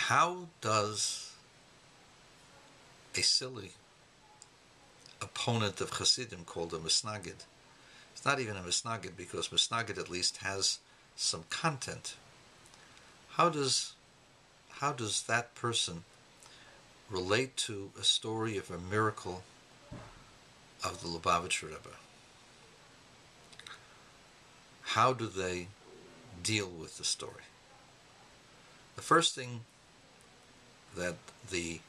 How does a silly opponent of Chassidim called a Misnagid? It's not even a Misnagid, because Misnagid at least has some content. How does that person relate to a story of a miracle of the Lubavitcher Rebbe? How do they deal with the story? The first thing that the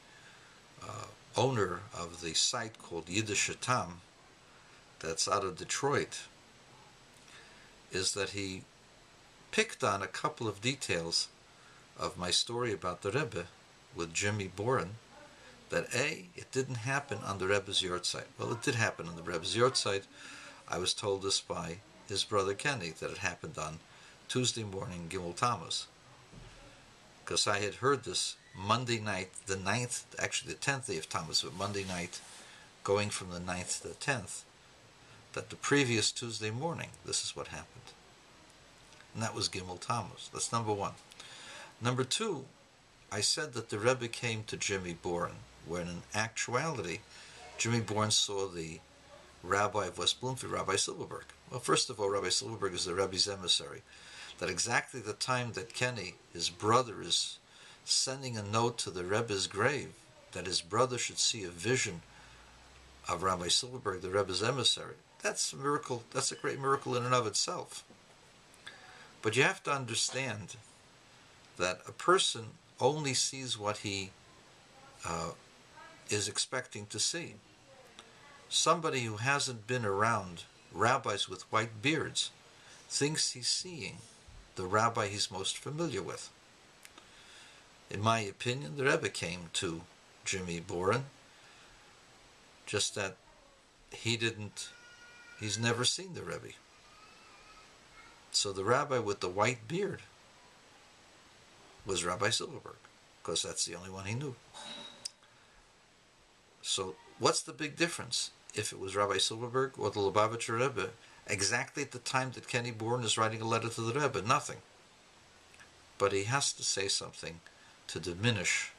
owner of the site called Yiddish Tam, that's out of Detroit, is that he picked on a couple of details of my story about the Rebbe with Jimmy Boren, that it didn't happen on the Rebbe's yahrzeit. Well, it did happen on the Rebbe's yahrzeit. I was told this by his brother Kenny, that it happened on Tuesday morning, Gimel Tammuz, because I had heard this Monday night, the 9th, actually the 10th day of Tammuz, but Monday night, going from the 9th to the 10th, that the previous Tuesday morning, this is what happened. And that was Gimel Tammuz. That's number one. Number two, I said that the Rebbe came to Jimmy Boren, when in actuality, Jimmy Boren saw the rabbi of West Bloomfield, Rabbi Silverberg. Well, first of all, Rabbi Silverberg is the Rebbe's emissary. That exactly the time that Kenny, his brother, is sending a note to the Rebbe's grave, that his brother should see a vision of Rabbi Silverberg, the Rebbe's emissary, that's a miracle. That's a great miracle in and of itself. But you have to understand that a person only sees what he is expecting to see. Somebody who hasn't been around rabbis with white beards thinks he's seeing the rabbi he's most familiar with. In my opinion, the Rebbe came to Jimmy Boren, just that he's never seen the Rebbe. So the rabbi with the white beard was Rabbi Silverberg, because that's the only one he knew. So what's the big difference if it was Rabbi Silverberg or the Lubavitcher Rebbe exactly at the time that Kenny Boren is writing a letter to the Rebbe? Nothing. But he has to say something to diminish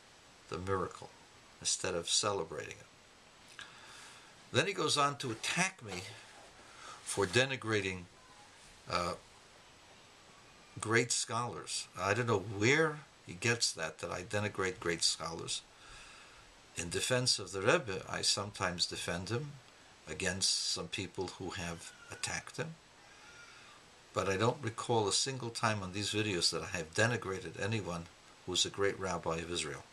the miracle instead of celebrating it. Then he goes on to attack me for denigrating great scholars. I don't know where he gets that I denigrate great scholars. In defense of the Rebbe, I sometimes defend him against some people who have attacked him. But I don't recall a single time on these videos that I have denigrated anyone who's a great rabbi of Israel.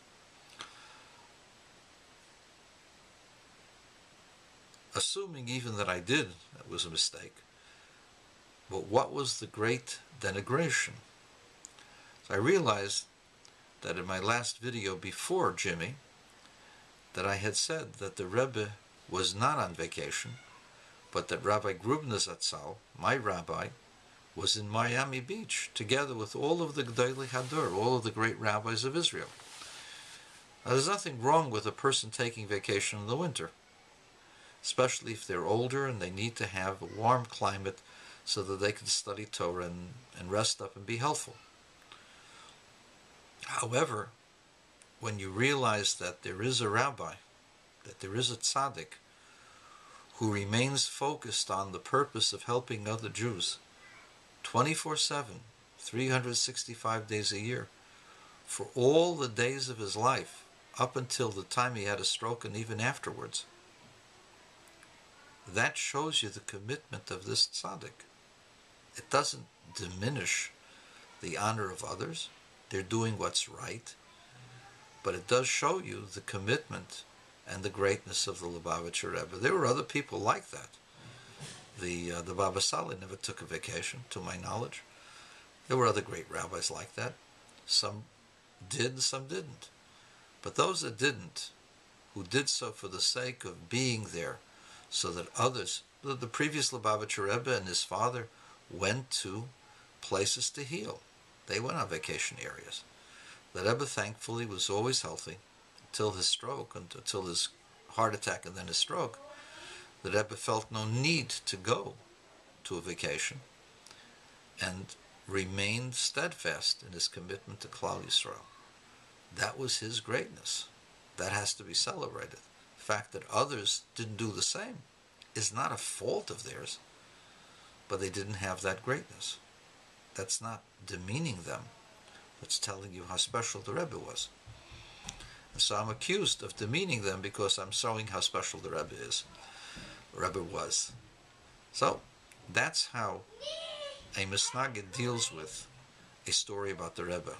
Assuming even that I did, that was a mistake. But what was the great denigration? So I realized that in my last video before Jimmy, that I had said that the Rebbe was not on vacation, but that Rabbi Grubner Zatzal, my rabbi, was in Miami Beach, together with all of the Gdolei Hador, all of the great rabbis of Israel. Now, there's nothing wrong with a person taking vacation in the winter, especially if they're older and they need to have a warm climate so that they can study Torah and rest up and be healthful. However, when you realize that there is a rabbi, that there is a tzaddik, who remains focused on the purpose of helping other Jews 24/7, 365 days a year, for all the days of his life, up until the time he had a stroke and even afterwards, that shows you the commitment of this tzaddik. It doesn't diminish the honor of others. They're doing what's right. But it does show you the commitment and the greatness of the Lubavitcher Rebbe. There were other people like that. The Baba Sali never took a vacation, to my knowledge. There were other great rabbis like that. Some did, some didn't. But those that didn't, who did so for the sake of being there, so that others, the previous Lubavitcher Rebbe and his father, went to places to heal. They went on vacation areas. The Rebbe, thankfully, was always healthy until his stroke, until his heart attack and then his stroke. The Rebbe felt no need to go to a vacation and remained steadfast in his commitment to Klal Yisrael. That was his greatness. That has to be celebrated. The fact that others didn't do the same is not a fault of theirs, but they didn't have that greatness. That's not demeaning them. That's telling you how special the Rebbe was. And so I'm accused of demeaning them because I'm showing how special the Rebbe was. So that's how a Misnagid deals with a story about the Rebbe.